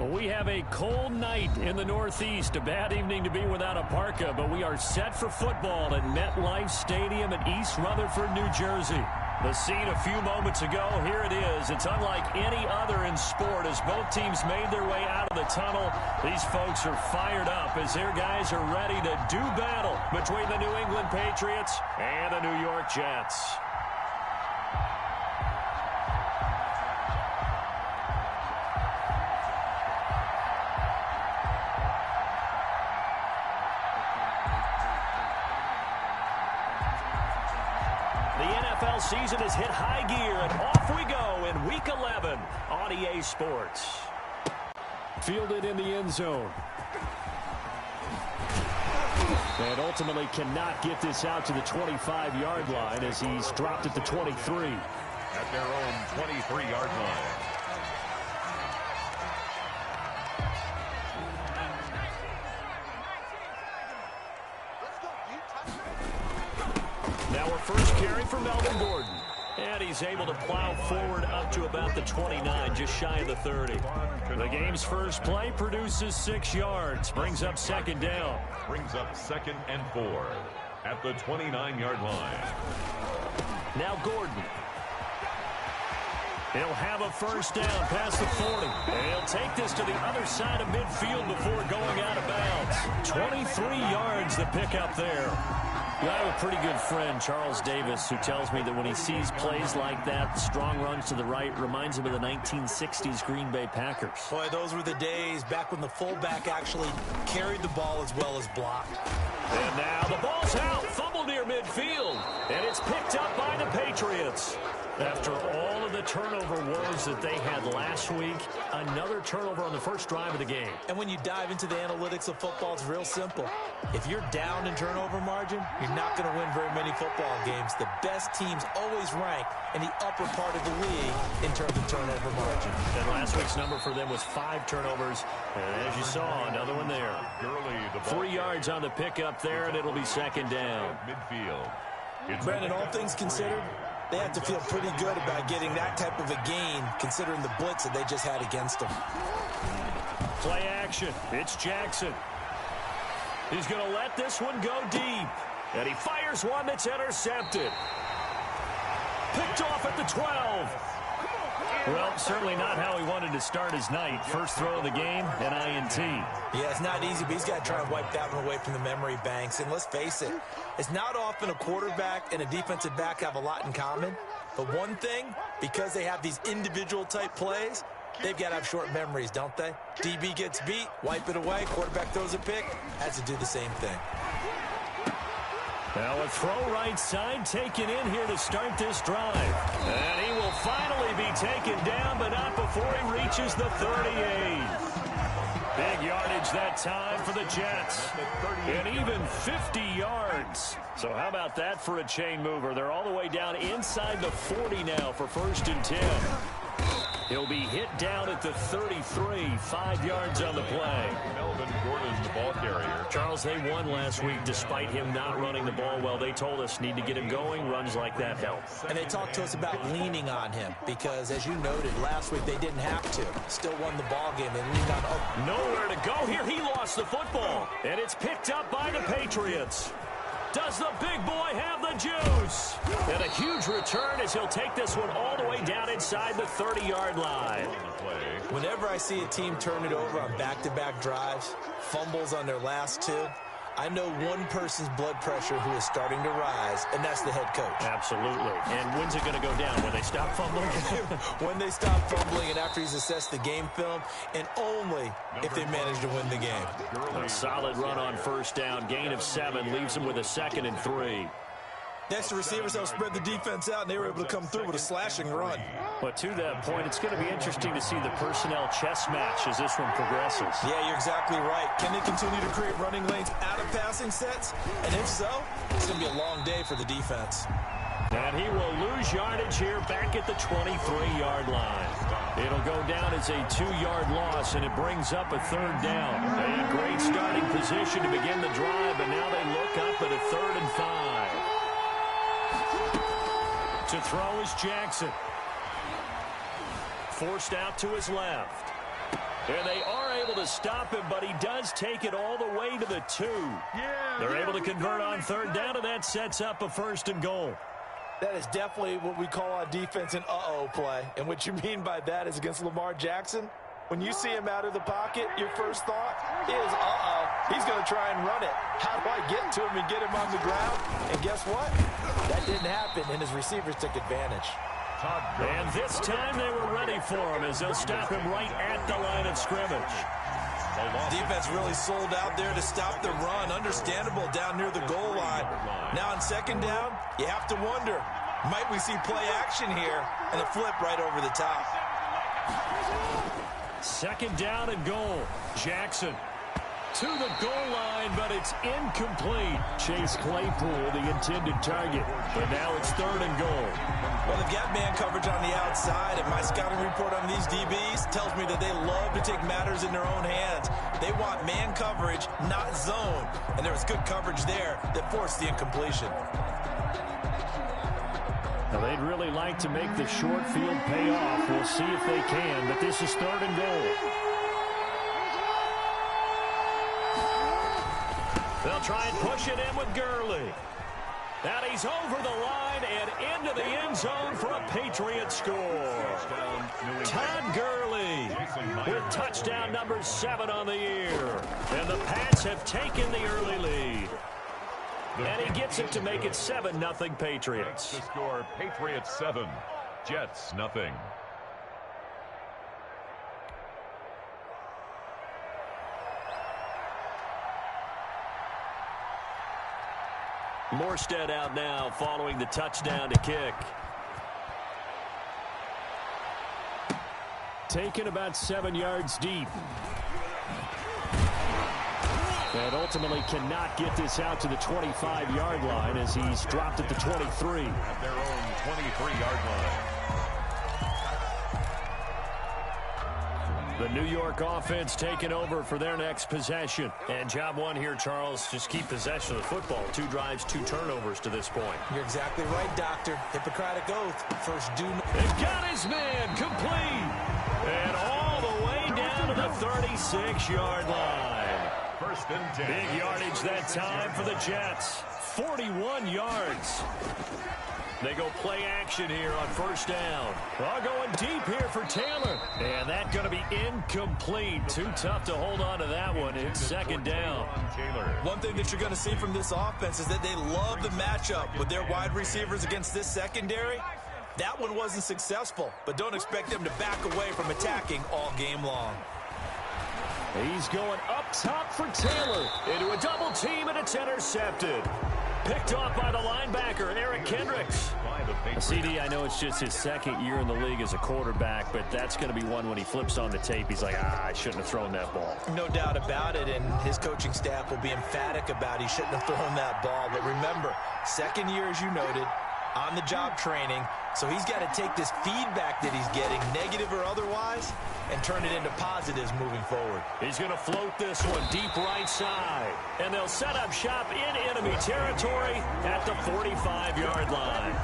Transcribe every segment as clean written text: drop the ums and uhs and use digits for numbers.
We have a cold night in the Northeast. A bad evening to be without a parka, but we are set for football at MetLife Stadium in East Rutherford, New Jersey. The scene a few moments ago, here it is. It's unlike any other in sport as both teams made their way out of the tunnel. These folks are fired up as their guys are ready to do battle between the New England Patriots and the New York Jets. Season has hit high gear, and off we go in Week 11 on EA Sports. Fielded in the end zone. And ultimately cannot get this out to the 25-yard line as he's dropped at the 23. At their own 23-yard line. Now our first carry for Melvin Gordon. And he's able to plow forward up to about the 29, just shy of the 30. The game's first play produces 6 yards, brings up second down. Brings up 2nd and 4 at the 29-yard line. Now Gordon. He'll have a first down past the 40. And he'll take this to the other side of midfield before going out of bounds. 23 yards the pickup there. I have a pretty good friend, Charles Davis, who tells me that when he sees plays like that, strong runs to the right, reminds him of the 1960s Green Bay Packers. Boy, those were the days back when the fullback actually carried the ball as well as blocked. And now the ball's out, fumble near midfield, and it's picked up by the Patriots. After all of the turnover woes that they had last week, another turnover on the first drive of the game. And when you dive into the analytics of football, it's real simple. If you're down in turnover margin, you're not going to win very many football games. The best teams always rank in the upper part of the league in terms of turnover margin. And last week's number for them was 5 turnovers. And as you saw, another one there. 3 yards on the pickup there, and it'll be second down. Midfield. Brandon, all things considered, they have to feel pretty good about getting that type of a gain, considering the blitz that they just had against them. Play action. It's Jackson. He's going to let this one go deep. And he fires one that's intercepted. Picked off at the 12. Well, certainly not how he wanted to start his night. First throw of the game, an INT. Yeah, it's not easy, but he's got to try and wipe that one away from the memory banks. And let's face it, it's not often a quarterback and a defensive back have a lot in common. But one thing, because they have these individual type plays, they've got to have short memories, don't they? DB gets beat, wipe it away, quarterback throws a pick, has to do the same thing. Now a throw right side taken in here to start this drive. And he will finally be taken down, but not before he reaches the 38. Big yardage that time for the Jets. And even 50 yards. So how about that for a chain mover? They're all the way down inside the 40 now for 1st and 10. He'll be hit down at the 33, 5 yards on the play. Melvin Gordon, the ball carrier. Charles, they won last week despite him not running the ball well. They told us need to get him going. Runs like that help. And they talked to us about leaning on him because, as you noted, last week they didn't have to. Still won the ball game. They leaned on. Oh. Nowhere to go here. He lost the football. And it's picked up by the Patriots. Does the big boy have the juice? And a huge return as he'll take this one all the way down inside the 30-yard line. Whenever I see a team turn it over on back-to-back drives, fumbles on their last 2, I know one person's blood pressure who is starting to rise, and that's the head coach. Absolutely. And when's it going to go down? When they stop fumbling? When they stop fumbling and after he's assessed the game film, and only if they manage to win the game. A solid run on first down. Gain of 7 leaves him with a 2nd and 3. Next, the receivers have spread the defense out, and they were able to come through with a slashing run. But to that point, it's going to be interesting to see the personnel chess match as this one progresses. Yeah, you're exactly right. Can they continue to create running lanes out of passing sets? And if so, it's going to be a long day for the defense. And he will lose yardage here back at the 23-yard line. It'll go down as a 2-yard loss, and it brings up a 3rd down. A great starting position to begin the drive, but now they look up at a 3rd and 5. To throw is Jackson. Forced out to his left. And they are able to stop him, but he does take it all the way to the 2. They're able to convert on third down, and that sets up a 1st and goal. That is definitely what we call on defense an uh-oh play. And what you mean by that is against Lamar Jackson, when you see him out of the pocket, your first thought is, uh-oh, he's going to try and run it. How do I get to him and get him on the ground? And guess what? That didn't happen, and his receivers took advantage. And this time they were ready for him as they'll stop him right at the line of scrimmage. Defense really sold out there to stop the run. Understandable down near the goal line. Now on 2nd down, you have to wonder, might we see play action here and a flip right over the top? 2nd down and goal. Jackson to the goal line, but it's incomplete. Chase Claypool, the intended target. But now it's 3rd and goal. Well, they've got man coverage on the outside, and my scouting report on these DBs tells me that they love to take matters in their own hands. They want man coverage, not zone. And there was good coverage there that forced the incompletion. Now, they'd really like to make the short field pay off. We'll see if they can, but this is 3rd and goal. They'll try and push it in with Gurley. And he's over the line and into the end zone for a Patriot score. Todd Gurley with touchdown number 7 on the year. And the Pats have taken the early lead. And he gets it to make it 7-0 Patriots. The score, Patriots 7, Jets 0. Morstead out now following the touchdown to kick. Taken about 7 yards deep. And ultimately cannot get this out to the 25-yard line as he's dropped at the 23. At their own 23-yard line. The New York offense taking over for their next possession. And job one here, Charles, just keep possession of the football. 2 drives, 2 turnovers to this point. You're exactly right, Doctor. Hippocratic oath. First do. They've got his man complete. And all the way down to the 36-yard line. 1st and 10. Big yardage that time for the Jets. 41 yards. They go play action here on 1st down. Well, going deep here for Taylor. And that's going to be incomplete. Too tough to hold on to that one. It's 2nd down. One thing that you're going to see from this offense is that they love the matchup with their wide receivers against this secondary. That one wasn't successful, but don't expect them to back away from attacking all game long. He's going up top for Taylor. Into a double team, and it's intercepted. Picked off by the linebacker, Eric Kendricks. CD, I know it's just his 2nd year in the league as a quarterback, but that's going to be one when he flips on the tape, he's like, I shouldn't have thrown that ball. No doubt about it, and his coaching staff will be emphatic about he shouldn't have thrown that ball. But remember, 2nd year, as you noted, on-the-job training, so he's got to take this feedback that he's getting, negative or otherwise, and turn it into positives moving forward. He's going to float this one deep right side. And they'll set up shop in enemy territory at the 45-yard line.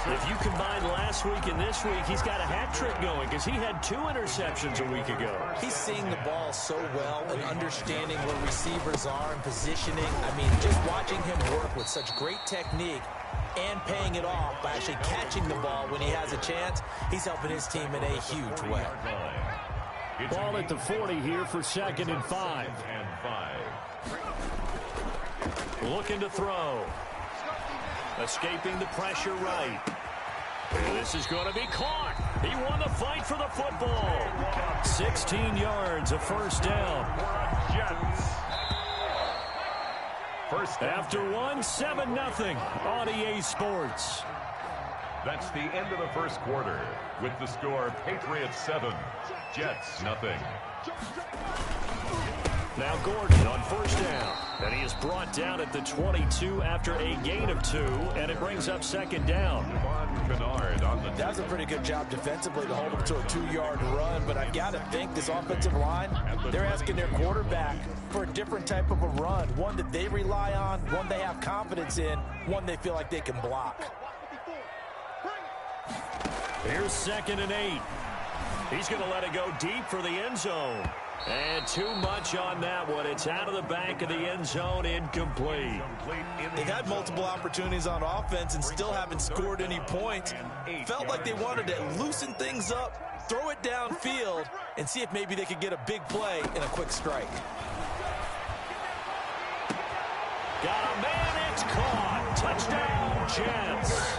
If you combine last week and this week, he's got a hat trick going because he had 2 interceptions a week ago. He's seeing the ball so well and understanding where receivers are and positioning. I mean, just watching him work with such great technique and paying it off by actually catching the ball when he has a chance, he's helping his team in a huge way. Ball at the 40 here for 2nd and 5. Looking to throw. Escaping the pressure right. And this is going to be caught. He won the fight for the football. 16 yards, a 1st down. After 7-0 on EA Sports. That's the end of the 1st quarter with the score Patriots 7, Jets 0. Now Gordon on 1st down. And he is brought down at the 22 after a gain of 2, and it brings up 2nd down. That was a pretty good job defensively to hold him to a 2-yard run, but I've got to think this offensive line, they're asking their quarterback for a different type of a run, one that they rely on, one they have confidence in, one they feel like they can block. Here's 2nd and 8. He's going to let it go deep for the end zone. And too much on that one. It's out of the back of the end zone, incomplete. They've had multiple opportunities on offense and still haven't scored any points. Felt like they wanted to loosen things up, throw it downfield, and see if maybe they could get a big play and a quick strike. Got a man, it's caught. Touchdown, Jets.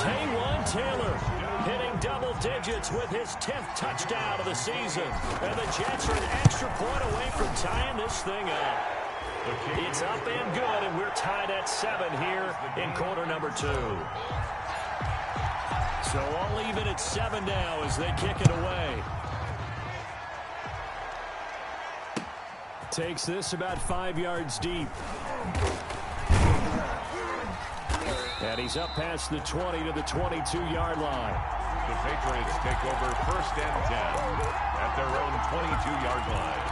Taywan Taylor hitting double digits with his 10th touchdown of the season. And the Jets are an extra point away from tying this thing up. It's up and good, and we're tied at 7 here in quarter number 2. So all even at 7 now as they kick it away. Takes this about 5 yards deep. And he's up past the 20 to the 22-yard line. The Patriots take over 1st and 10 at their own 22-yard line.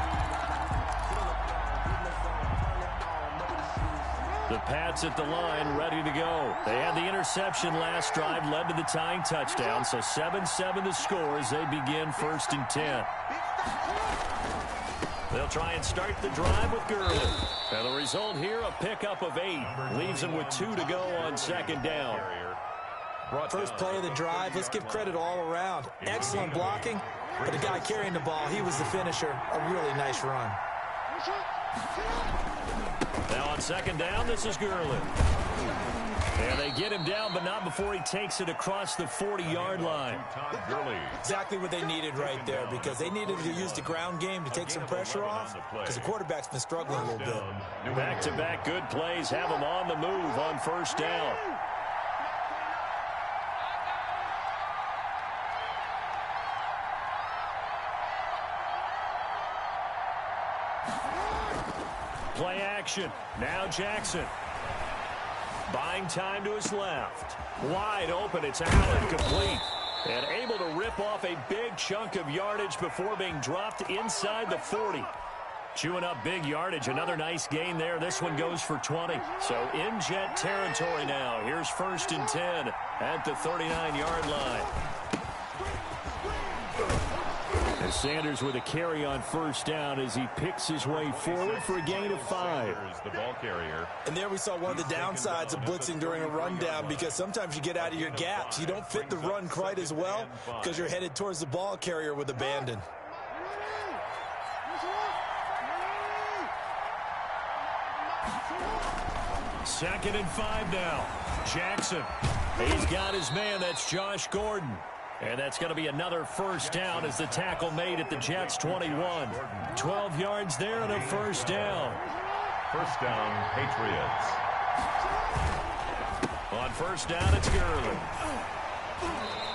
The Pats at the line, ready to go. They had the interception last drive, led to the tying touchdown. So 7-7 the score as they begin 1st and 10. They'll try and start the drive with Gurley. And the result here, a pickup of 8. Leaves them with 2 to go on 2nd down. First play of the drive, let's give credit all around. Excellent blocking, but the guy carrying the ball, he was the finisher. A really nice run. Now on 2nd down, this is Gurley. And they get him down, but not before he takes it across the 40-yard line. Exactly what they needed right there, because they needed to use the ground game to take some pressure off, because the quarterback's been struggling a little bit. Back-to-back good plays have him on the move on 1st down. Play action. Now Jackson. Buying time to his left. Wide open. It's out and complete. And able to rip off a big chunk of yardage before being dropped inside the 40. Chewing up big yardage. Another nice gain there. This one goes for 20. So in Jet territory now. Here's 1st and 10 at the 39-yard line. And Sanders with a carry on 1st down as he picks his way forward for a gain of 5. The ball carrier. And there we saw one of the downsides of blitzing during a rundown, because sometimes you get out of your gaps. You don't fit the run quite as well because you're headed towards the ball carrier with abandon. Second and 5 now. Jackson. He's got his man. That's Josh Gordon. And that's going to be another 1st down as the tackle made at the Jets' 21. 12 yards there and a 1st down. 1st down, Patriots. On 1st down, it's Gurley.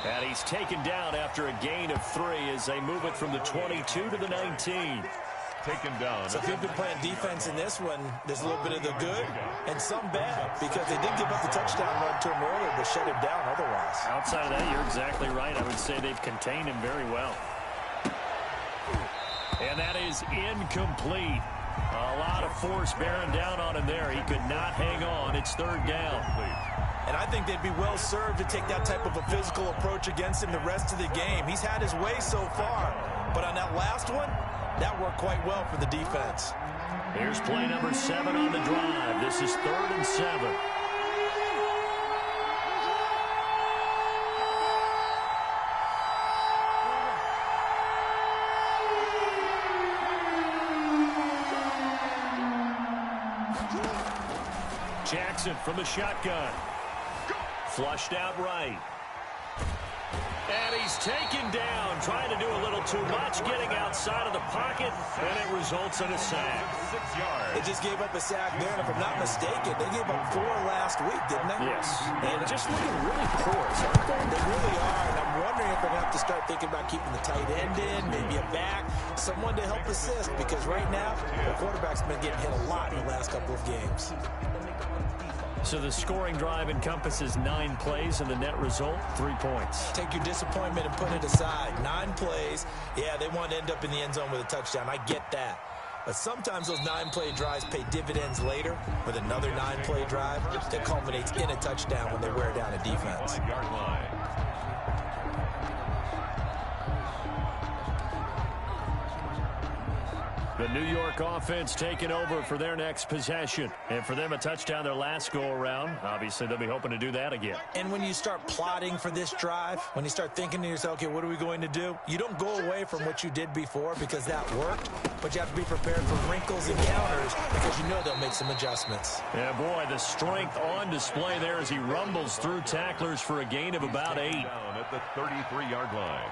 And he's taken down after a gain of 3 as they move it from the 22 to the 19. Taken down. So if you've been playing defense in this one, there's a little bit of the good and some bad, because they did give up the touchdown run to him earlier, but shut him down otherwise. Outside of that, you're exactly right. I would say they've contained him very well. And that is incomplete. A lot of force bearing down on him there. He could not hang on. It's 3rd down. And I think they'd be well served to take that type of a physical approach against him the rest of the game. He's had his way so far, but on that last one, that worked quite well for the defense. Here's play number 7 on the drive. This is 3rd and 7. Jackson from the shotgun. Flushed out right. And he's taken down, trying to do a little too much, getting outside of the pocket, and it results in a sack. 6 yards. They just gave up a sack there, and if I'm not mistaken, they gave up 4 last week, didn't they? Yes. And just looking really porous, aren't they? They really are, and I'm wondering if they're going to have to start thinking about keeping the tight end in, maybe a back, someone to help assist, because right now, the quarterback's been getting hit a lot in the last couple of games. So the scoring drive encompasses 9 plays, and the net result, 3 points. Take your disappointment and put it aside. 9 plays. Yeah, they want to end up in the end zone with a touchdown. I get that. But sometimes those 9-play drives pay dividends later with another 9-play drive that culminates in a touchdown when they wear down a defense. The New York offense taking over for their next possession. And for them, a touchdown their last go-around. Obviously, they'll be hoping to do that again. And when you start plotting for this drive, when you start thinking to yourself, okay, what are we going to do? You don't go away from what you did before because that worked, but you have to be prepared for wrinkles and counters because you know they'll make some adjustments. Yeah, boy, the strength on display there as he rumbles through tacklers for a gain of about 8. Down at the 33-yard line.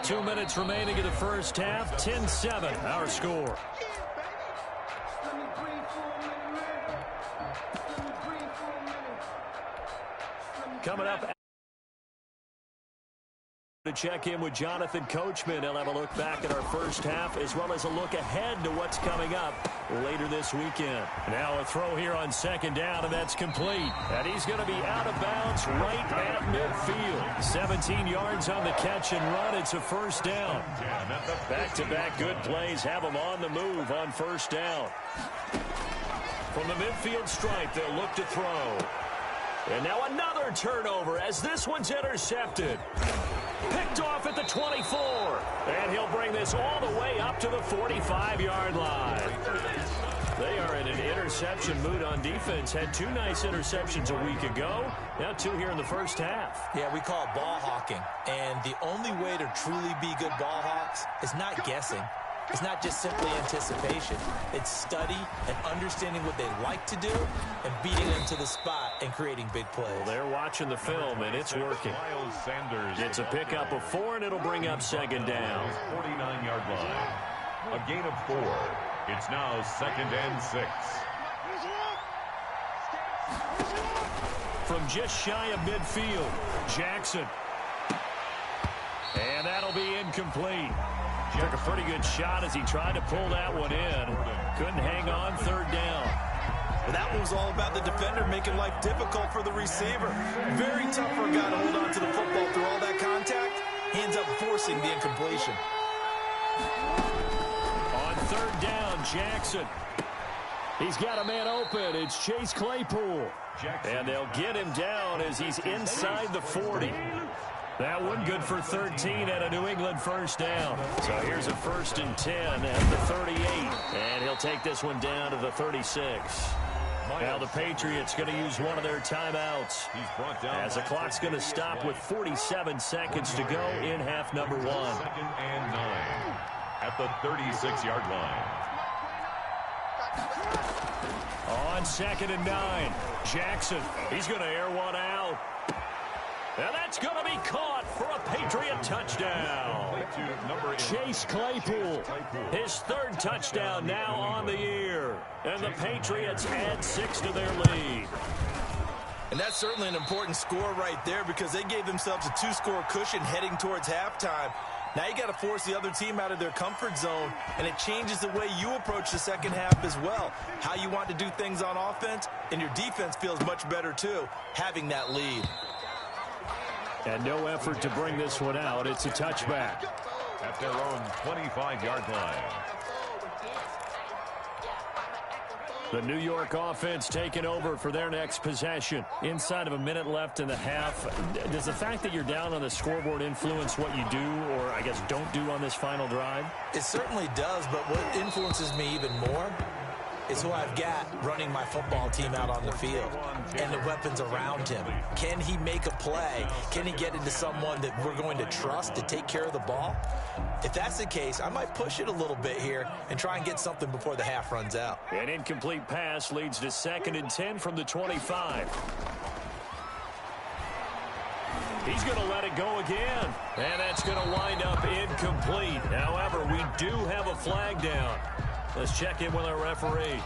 2 minutes remaining in the first half. 10-7, our score. Coming up to check in with Jonathan Coachman. He'll have a look back at our first half as well as a look ahead to what's coming up later this weekend. Now a throw here on second down, and that's complete. And he's going to be out of bounds right at midfield. 17 yards on the catch and run. It's a first down. Back-to-back good plays have them on the move on first down. From the midfield stripe, they'll look to throw. And now another turnover as this one's intercepted. Picked off at the 24. And he'll bring this all the way up to the 45-yard line. They are in an interception mood on defense. Had 2 nice interceptions a week ago. Now 2 here in the first half. Yeah, we call it ball hawking. And the only way to truly be good ball hawks is not guessing. It's not just simply anticipation. It's study and understanding what they like to do and beating them to the spot and creating big plays. Well, they're watching the film, and it's working. It's a pickup of 4, and it'll bring up second down. 49-yard line. A gain of 4. It's now 2nd and 6. From just shy of midfield, Jackson. And that'll be incomplete. Took a pretty good shot as he tried to pull that one in. Couldn't hang on, third down. Well, that one was all about the defender making life difficult for the receiver. Very tough for a guy to hold on to the football through all that contact. He ends up forcing the incompletion. On third down, Jackson. He's got a man open. It's Chase Claypool. And they'll get him down as he's inside the 40. That one good for 13 and a New England first down. So here's a 1st and 10 at the 38. And he'll take this one down to the 36. Now the Patriots going to use one of their timeouts as the clock's going to stop with 47 seconds to go in half number 1. 2nd and 9 at the 36-yard line. On 2nd and 9, Jackson. He's going to air one out. And that's going to be caught for a Patriot touchdown. Chase Claypool, his 3rd touchdown now on the year. And the Patriots add 6 to their lead. And that's certainly an important score right there because they gave themselves a 2-score cushion heading towards halftime. Now you got to force the other team out of their comfort zone, and it changes the way you approach the second half as well. How you want to do things on offense, and your defense feels much better too, having that lead. And no effort to bring this one out. It's a touchback. At their own 25-yard line. The New York offense taking over for their next possession. Inside of a minute left in the half. Does the fact that you're down on the scoreboard influence what you do or, I guess, don't do on this final drive? It certainly does, but what influences me even more is who I've got running my football team out on the field and the weapons around him. Can he make a play? Can he get into someone that we're going to trust to take care of the ball? If that's the case, I might push it a little bit here and try and get something before the half runs out. An incomplete pass leads to 2nd and 10 from the 25. He's going to let it go again. And that's going to wind up incomplete. However, we do have a flag down. Let's check in with our referee.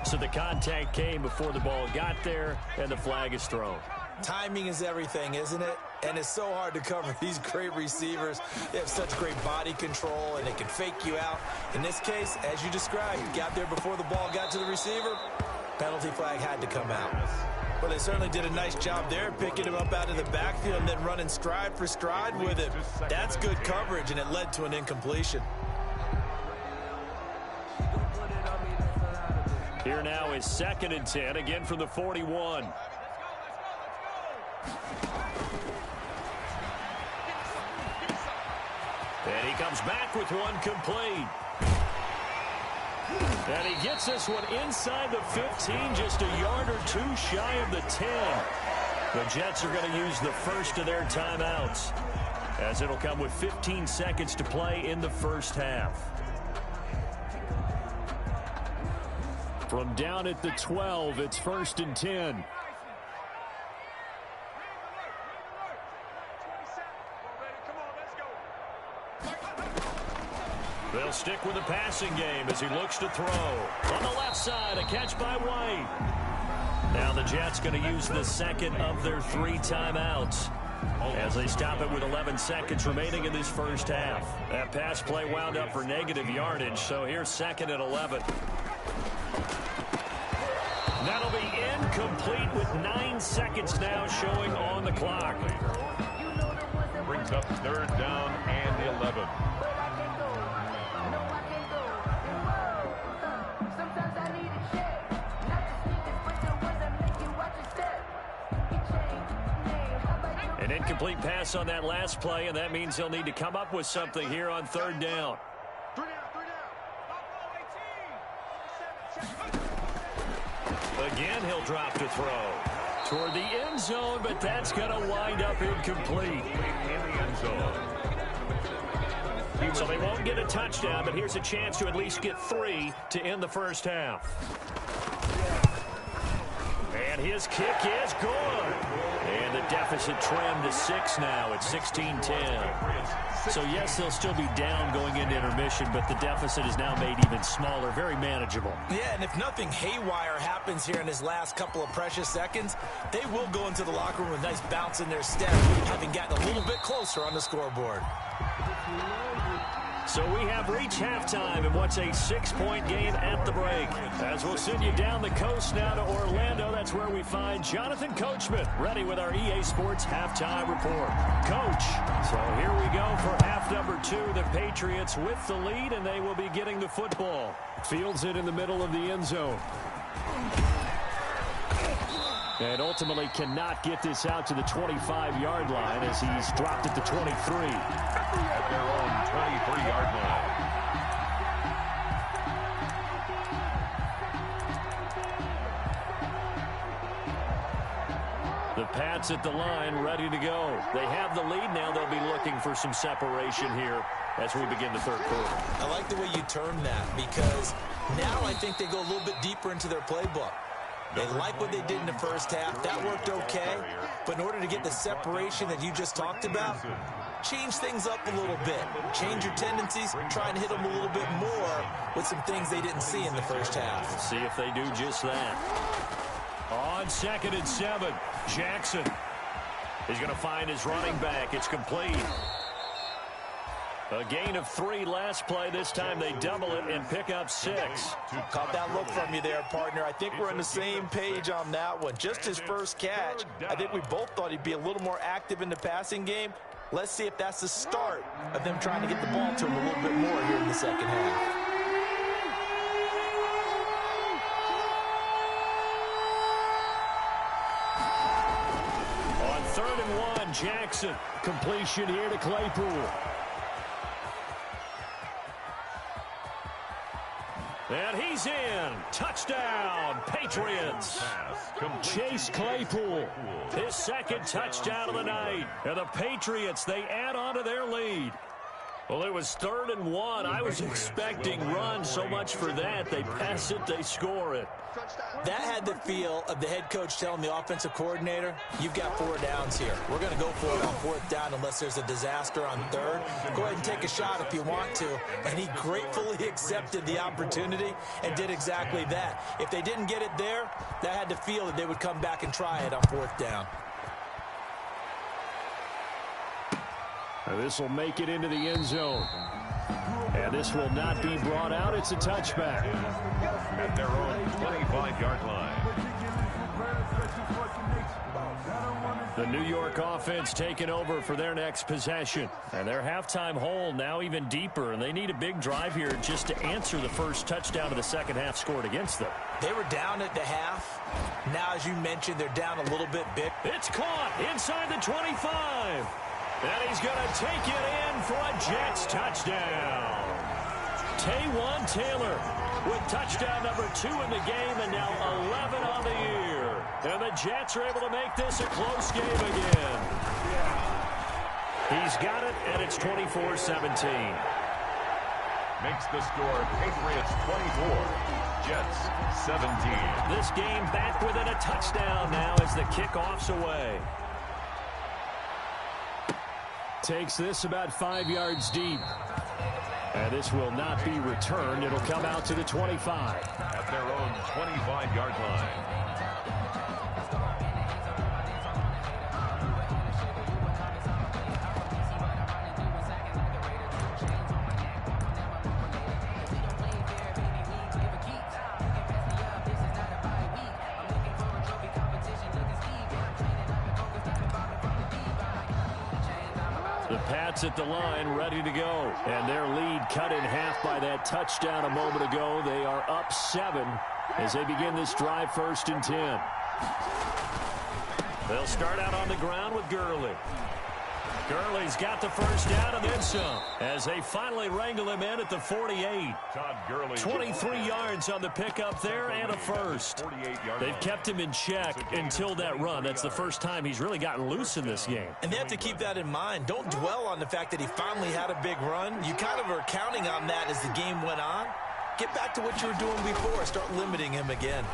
So the contact came before the ball got there, and the flag is thrown. Timing is everything, isn't it? And it's so hard to cover these great receivers. They have such great body control, and they can fake you out. In this case, as you described, got there before the ball got to the receiver. Penalty flag had to come out. Well, they certainly did a nice job there, picking him up out of the backfield and then running stride for stride with him. That's good coverage, and it led to an incompletion. Here now is 2nd and 10, again from the 41. And he comes back with one complete. And he gets this one inside the 15, just a yard or two shy of the 10. The Jets are going to use the first of their timeouts, as it'll come with 15 seconds to play in the first half. From down at the 12, it's 1st and 10. They'll stick with the passing game as he looks to throw. On the left side, a catch by White. Now the Jets going to use the second of their 3 timeouts, as they stop it with 11 seconds remaining in this first half. That pass play wound up for negative yardage, so here's 2nd and 11. That'll be incomplete with 9 seconds now showing on the clock. Brings up 3rd down and 11. An incomplete pass on that last play, and that means they'll need to come up with something here on 3rd down. Again, he'll drop to throw toward the end zone, but that's going to wind up incomplete. In the end zone. So they won't get a touchdown, but here's a chance to at least get 3 to end the first half. And his kick is good. And the deficit trimmed to 6 now at 16-10. So, yes, they'll still be down going into intermission, but the deficit is now made even smaller, very manageable. Yeah, and if nothing haywire happens here in his last couple of precious seconds, they will go into the locker room with a nice bounce in their step, having gotten a little bit closer on the scoreboard. So we have reached halftime in what's a 6-point game at the break. As we'll send you down the coast now to Orlando, that's where we find Jonathan Coachman, ready with our EA Sports Halftime Report. Coach, so here we go for half number 2. The Patriots with the lead, and they will be getting the football. Fields it in the middle of the end zone. And ultimately cannot get this out to the 25-yard line as he's dropped at the 23. At their own 23-yard line. The Pats at the line, ready to go. They have the lead now. They'll be looking for some separation here as we begin the 3rd quarter. I like the way you term that, because now I think they go a little bit deeper into their playbook. They like what they did in the first half. That worked okay. But in order to get the separation that you just talked about, change things up a little bit. Change your tendencies. Try and hit them a little bit more with some things they didn't see in the first half. We'll see if they do just that. On 2nd and 7, Jackson is going to find his running back. It's complete. A gain of 3 last play. This time they double it and pick up 6. Caught that look from you there, partner. I think we're on the same page on that one. Just his first catch. I think we both thought he'd be a little more active in the passing game. Let's see if that's the start of them trying to get the ball to him a little bit more here in the second half. On 3rd and 1, Jackson. Completion here to Claypool. And he's in. Touchdown, Patriots. Chase Claypool, his 2nd touchdown of the night. And the Patriots, they add on to their lead. Well, it was 3rd and 1. I was expecting run, so much for that. They pass it, they score it. That had the feel of the head coach telling the offensive coordinator, you've got 4 downs here. We're going to go for it on 4th down unless there's a disaster on 3rd. Go ahead and take a shot if you want to. And he gratefully accepted the opportunity and did exactly that. If they didn't get it there, that had the feel that they would come back and try it on 4th down. And this will make it into the end zone. And this will not be brought out. It's a touchback. At their own 25-yard line. The New York offense taking over for their next possession. And their halftime hole now even deeper. And they need a big drive here just to answer the first touchdown of the second half scored against them. They were down at the half. Now, as you mentioned, they're down a little bit big. It's caught inside the 25. And he's going to take it in for a Jets touchdown. Taywan Taylor with touchdown number 2 in the game and now 11 on the year. And the Jets are able to make this a close game again. He's got it, and it's 24-17. Makes the score Patriots 24, Jets 17. This game back within a touchdown now as the kickoff's away. Takes this about 5 yards deep. And this will not be returned. It'll come out to the 25. At their own 25-yard line. The Pats at the line, ready to go. And their lead cut in half by that touchdown a moment ago. They are up 7 as they begin this drive 1st and 10. They'll start out on the ground with Gurley. Gurley's got the first down and then some as they finally wrangle him in at the 48. Todd Gurley. 23 yards on the pickup there and a first. They've kept him in check until that run. That's the first time he's really gotten loose in this game. And they have to keep that in mind. Don't dwell on the fact that he finally had a big run. You kind of are counting on that as the game went on. Get back to what you were doing before. Start limiting him again.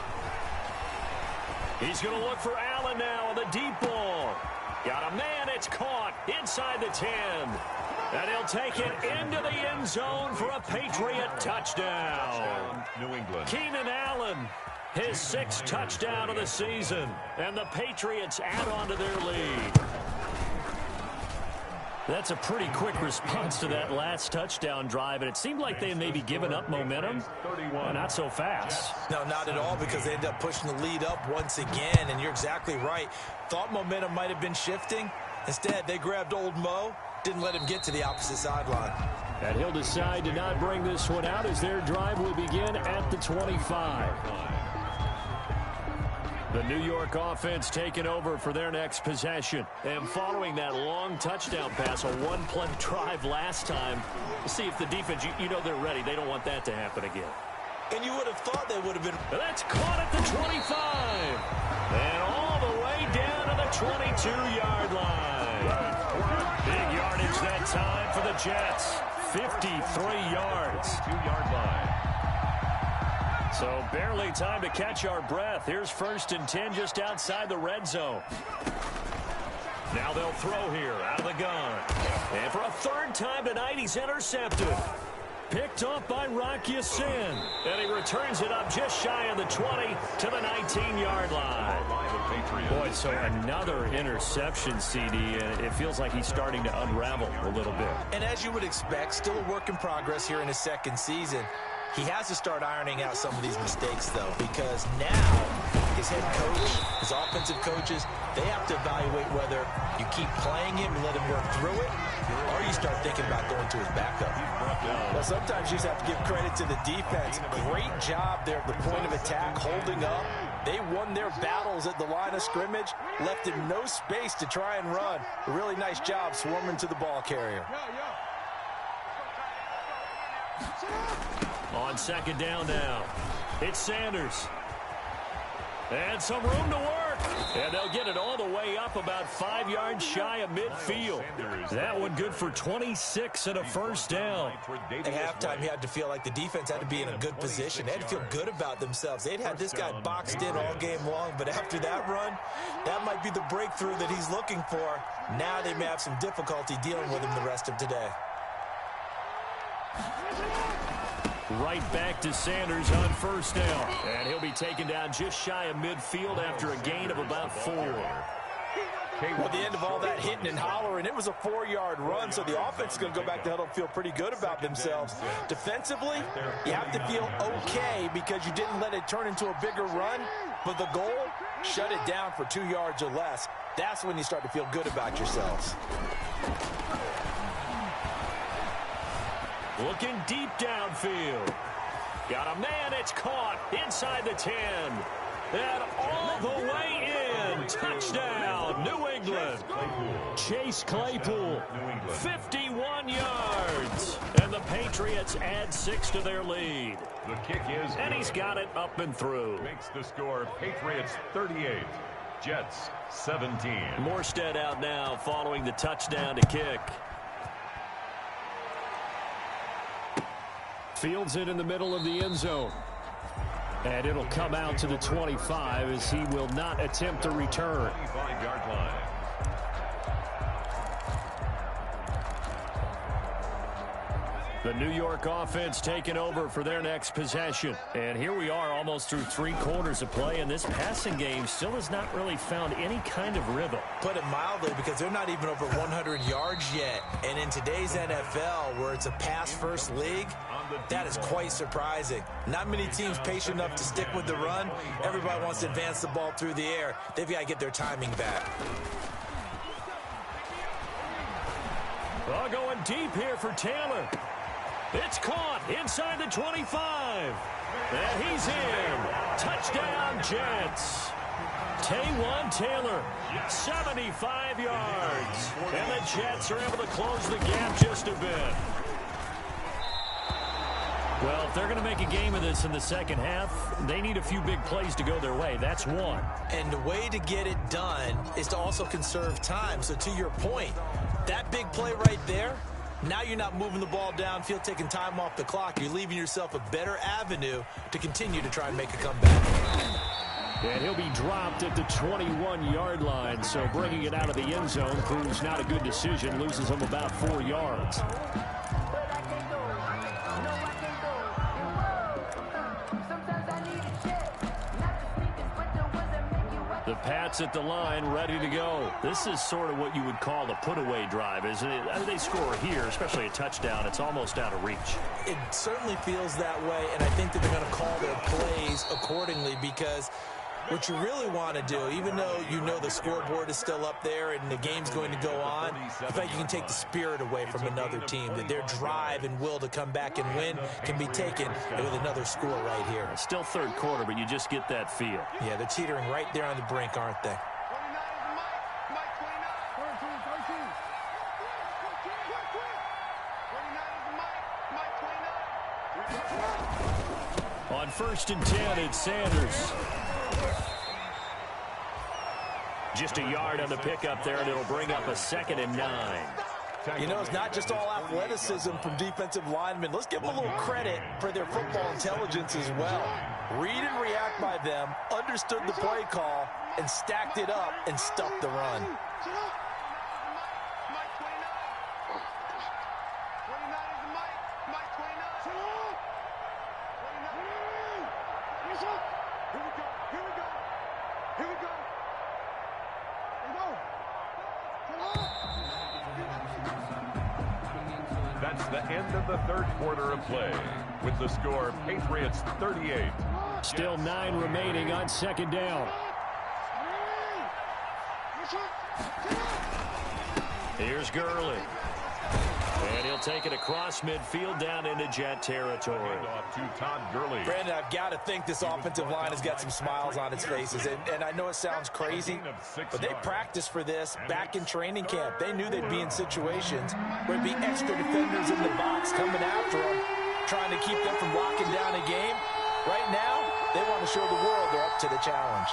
He's going to look for Allen now on the deep ball. Got a man, it's caught inside the 10. And he'll take it into the end zone for a Patriot touchdown. New England. Keenan Allen, his 6th touchdown of the season. And the Patriots add on to their lead. That's a pretty quick response to that last touchdown drive, and it seemed like they had maybe given up momentum. Not so fast. No, not at all, because they end up pushing the lead up once again, and you're exactly right. Thought momentum might have been shifting. Instead, they grabbed old Mo, didn't let him get to the opposite sideline. And he'll decide to not bring this one out as their drive will begin at the 25. The New York offense taking over for their next possession. And following that long touchdown pass, a one-play drive last time, see if the defense, you know they're ready. They don't want that to happen again. And you would have thought they would have been. That's caught at the 25. And all the way down to the 22-yard line. Big yardage that time for the Jets. 53 yards. 2-yard line. So barely time to catch our breath. Here's 1st and 10 just outside the red zone. Now they'll throw here out of the gun. And for a 3rd time tonight, he's intercepted. Picked off by Rock Ya-Sin. And he returns it up just shy of the 20 to the 19-yard line. Boy, so another interception, CD, and it feels like he's starting to unravel a little bit. And as you would expect, still a work in progress here in his 2nd season. He has to start ironing out some of these mistakes, though, because now his head coach, his offensive coaches, they have to evaluate whether you keep playing him and let him work through it, or you start thinking about going to his backup. Well, sometimes you just have to give credit to the defense. Great job there at the point of attack, holding up. They won their battles at the line of scrimmage, left him no space to try and run. A really nice job swarming to the ball carrier. On 2nd down now, it's Sanders. And some room to work. And they'll get it all the way up about 5 yards shy of midfield. That one good for 26 and a 1st down. At halftime, you had to feel like the defense had to be in a good position. They had to feel good about themselves. They'd had this guy boxed in all game long, but after that run, that might be the breakthrough that he's looking for. Now they may have some difficulty dealing with him the rest of today. Right back to Sanders on 1st down. And he'll be taken down just shy of midfield after a gain of about 4. Well, at the end of all that hitting and hollering, it was a 4-yard run, so the offense is going to go back to huddle and feel pretty good about themselves. Defensively, you have to feel okay because you didn't let it turn into a bigger run, but the goal, shut it down for 2 yards or less. That's when you start to feel good about yourselves. Looking deep downfield. Got a man, it's caught inside the 10. And all the way in. Touchdown, New England. Chase Claypool, 51 yards. And the Patriots Patriots add 6 to their lead. The kick is And he's got it up and through. Makes the score Patriots 38, Jets 17. Morstead out now following the touchdown to kick. Fields it in the middle of the end zone. And it'll come out to the 25 as he will not attempt to return. 25-yard line. The New York offense taking over for their next possession. And here we are almost through 3 quarters of play, and this passing game still has not really found any kind of rhythm. Put it mildly, because they're not even over 100 yards yet. And in today's NFL, where it's a pass-first league, that is quite surprising. Not many teams patient enough to stick with the run. Everybody wants to advance the ball through the air. They've got to get their timing back. Well, going deep here for Taylor. It's caught inside the 25. And he's in. Touchdown, Jets. Taywan Taylor, 75 yards. And the Jets are able to close the gap just a bit. Well, if they're going to make a game of this in the second half, they need a few big plays to go their way. That's one. And the way to get it done is to also conserve time. So to your point, that big play right there, now you're not moving the ball downfield, taking time off the clock. You're leaving yourself a better avenue to continue to try and make a comeback. And he'll be dropped at the 21-yard line. So bringing it out of the end zone proves not a good decision. Loses him about 4 yards. The Pats at the line, ready to go. This is sort of what you would call a put-away drive, isn't it? They score here, especially a touchdown. It's almost out of reach. It certainly feels that way, and I think that they're going to call their plays accordingly, because what you really want to do, even though you know the scoreboard is still up there and the game's going to go on, in fact, you can take the spirit away from another team, that their drive and will to come back and win can be taken with another score right here. Still third quarter, but you just get that feel. Yeah, they're teetering right there on the brink, aren't they? On 1st and 10, it's Sanders. Just a yard on the pickup there, and it'll bring up a 2nd and 9. You know, it's not just all athleticism from defensive linemen. Let's give them a little credit for their football intelligence as well. Read and react by them, understood the play call, and stacked it up and stuffed the run. That's the end of the third quarter of play. With the score, Patriots 38. Still 9 remaining on 2nd down. Here's Gurley. And he'll take it across midfield down into Jet territory. Off to Todd Gurley. Brandon, I've got to think this offensive line has got some smiles on its faces. And I know it sounds crazy, but they practiced for this back in training camp. They knew they'd be in situations where there'd be extra defenders in the box coming after them, trying to keep them from locking down a game. Right now, they want to show the world they're up to the challenge.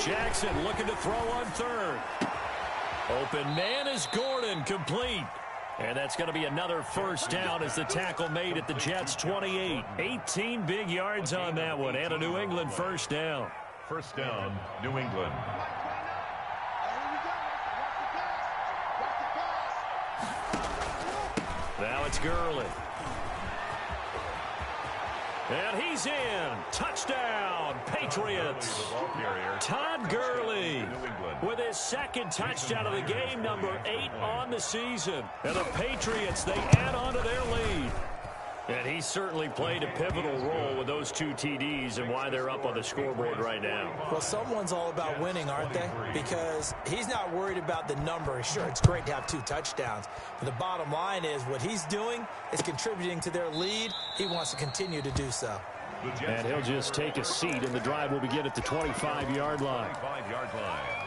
Jackson looking to throw on 3rd. Open man is Gordon, complete. And that's going to be another 1st down as the tackle made at the Jets' 28. 18 big yards on that one, and a New England 1st down. 1st down, New England. Now it's Gurley. And he's in. Touchdown, Patriots. Todd Gurley with his 2nd touchdown of the game, number 8 on the season. And the Patriots, they add on to their lead. And he certainly played a pivotal role with those 2 TDs and why they're up on the scoreboard right now. Well, someone's all about winning, aren't they? Because he's not worried about the number. Sure, it's great to have 2 touchdowns. But the bottom line is what he's doing is contributing to their lead. He wants to continue to do so. And he'll just take a seat, and the drive will begin at the 25-yard line. 25-yard line.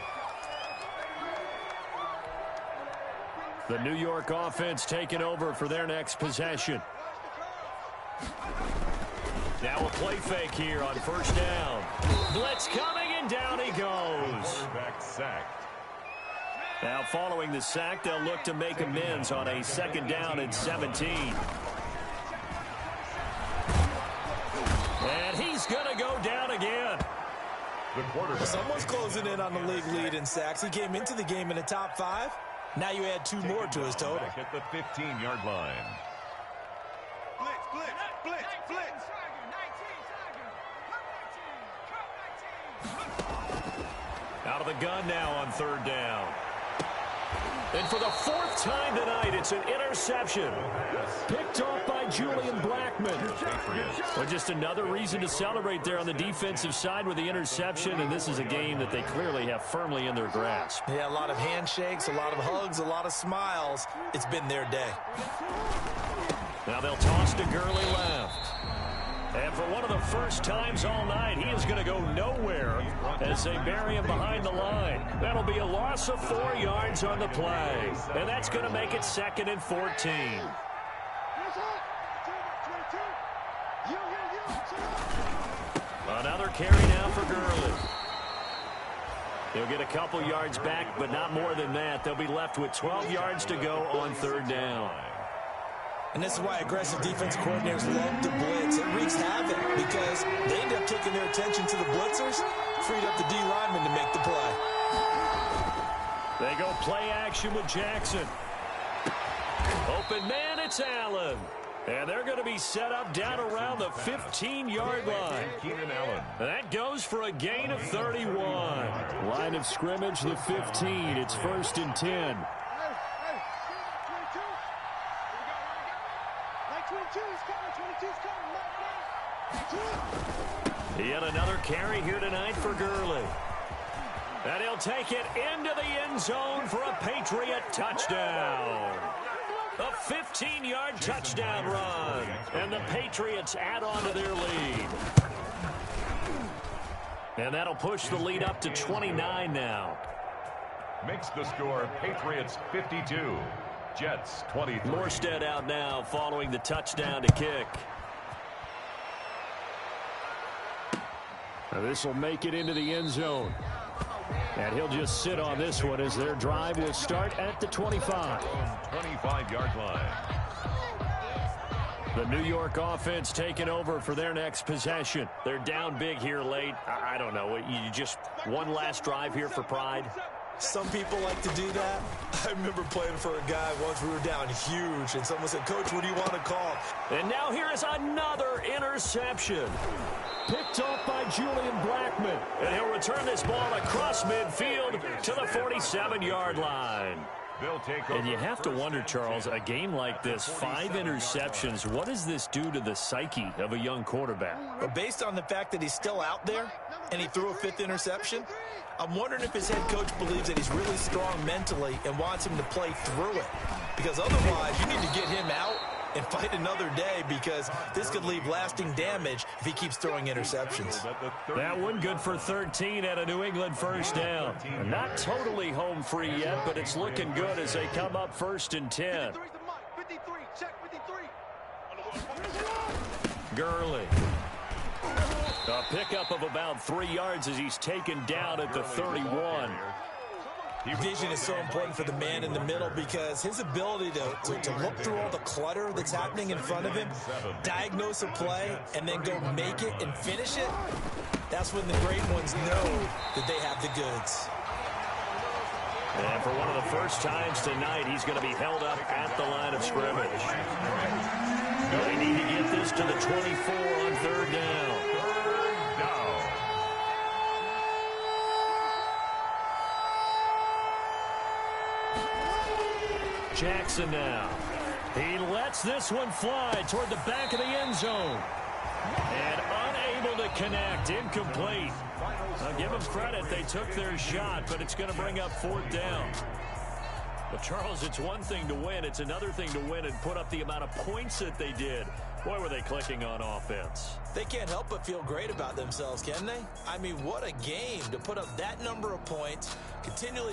The New York offense taking over for their next possession. Now a play fake here on first down. Blitz coming, and down he goes. Quarterback sacked. Now following the sack, they'll look to make amends on a second down and 17. And he's going to go down again. The quarterback. Someone's closing in on the league lead in sacks. He came into the game in the top 5. Now you add 2 more to his total. Back at the 15-yard line. Blitz, blitz, blitz, blitz. Out of the gun now on third down. And for the 4th time tonight, it's an interception. Picked off by Julian Blackmon. Well, just another reason to celebrate there on the defensive side with the interception, and this is a game that they clearly have firmly in their grasp. Yeah, a lot of handshakes, a lot of hugs, a lot of smiles. It's been their day. Now they'll toss to Gurley left. And for one of the first times all night, he is going to go nowhere as they bury him behind the line. That'll be a loss of 4 yards on the play. And that's going to make it 2nd and 14. Another carry now for Gurley. He'll get a couple yards back, but not more than that. They'll be left with 12 yards to go on third down. And this is why aggressive defense coordinators love to blitz. It wreaks havoc because they end up taking their attention to the blitzers, freed up the D lineman to make the play. They go play action with Jackson. Open man, it's Allen. And they're going to be set up down around the 15-yard line. Keenan Allen. That goes for a gain of 31. Line of scrimmage, the 15. It's 1st and 10. He had another carry here tonight for Gurley. And he'll take it into the end zone for a Patriot touchdown. A 15-yard touchdown run. And the Patriots add on to their lead. And that'll push the lead up to 29 now. Makes the score Patriots 52. Jets 23. Morstead out now following the touchdown to kick. Now this will make it into the end zone. And he'll just sit on this one as their drive will start at the 25. 25-yard line. The New York offense taking over for their next possession. They're down big here late. I don't know. You just one last drive here for pride? Some people like to do that. I remember playing for a guy once. We were down huge, and someone said, "Coach, what do you want to call?" And now here is another interception. Picked off by Julian Blackmon. And he'll return this ball across midfield to the 47-yard line. They'll take over. And you have to wonder, Charles, a game like this, 5 interceptions, what does this do to the psyche of a young quarterback? But based on the fact that he's still out there and he threw a 5th interception, I'm wondering if his head coach believes that he's really strong mentally and wants him to play through it. Because otherwise, you need to get him out and fight another day, because this could leave lasting damage if he keeps throwing interceptions. That one good for 13 at a New England first down. Not totally home free yet, but it's looking good as they come up 1st and 10. Gurley. A pickup of about 3 yards as he's taken down at the 31. Vision is so important for the man in the middle, because his ability to look through all the clutter that's happening in front of him, diagnose a play, and then go make it and finish it, that's when the great ones know that they have the goods. And for one of the first times tonight, he's going to be held up at the line of scrimmage. They need to get this to the 24 on third down. Jackson now. He lets this one fly toward the back of the end zone. And unable to connect. Incomplete. I'll give them credit. They took their shot, but it's going to bring up 4th down. But, Charles, it's one thing to win. It's another thing to win and put up the amount of points that they did. Boy, were they clicking on offense. They can't help but feel great about themselves, can they? I mean, what a game to put up that number of points, continually